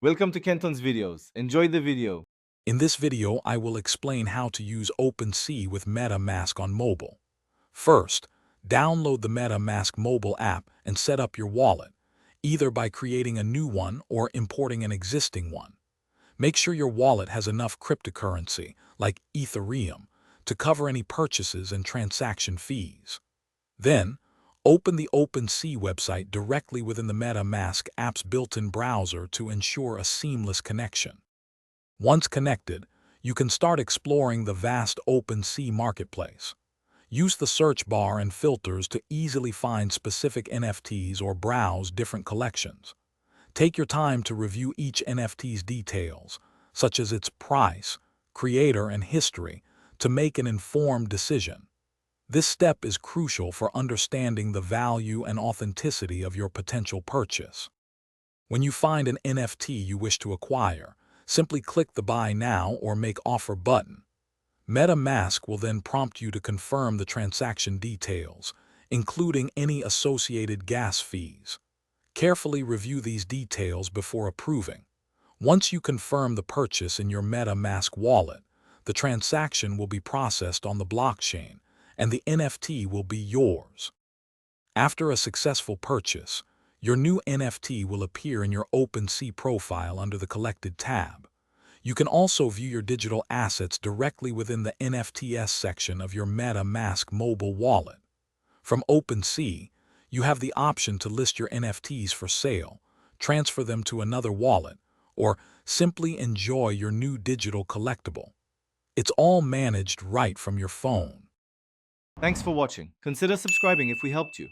Welcome to Kenton's videos. Enjoy the video. In this video, I will explain how to use Opensea with MetaMask on mobile. First, download the MetaMask mobile app and set up your wallet, either by creating a new one or importing an existing one. Make sure your wallet has enough cryptocurrency, like Ethereum, to cover any purchases and transaction fees. Then, open the Opensea website directly within the MetaMask app's built-in browser to ensure a seamless connection. Once connected, you can start exploring the vast Opensea marketplace. Use the search bar and filters to easily find specific NFTs or browse different collections. Take your time to review each NFT's details, such as its price, creator, and history, to make an informed decision. This step is crucial for understanding the value and authenticity of your potential purchase. When you find an NFT you wish to acquire, simply click the Buy Now or Make Offer button. MetaMask will then prompt you to confirm the transaction details, including any associated gas fees. Carefully review these details before approving. Once you confirm the purchase in your MetaMask wallet, the transaction will be processed on the blockchain, and the NFT will be yours. After a successful purchase, your new NFT will appear in your Opensea profile under the Collected tab. You can also view your digital assets directly within the NFTs section of your MetaMask mobile wallet. From Opensea, you have the option to list your NFTs for sale, transfer them to another wallet, or simply enjoy your new digital collectible. It's all managed right from your phone. Thanks for watching. Consider subscribing if we helped you.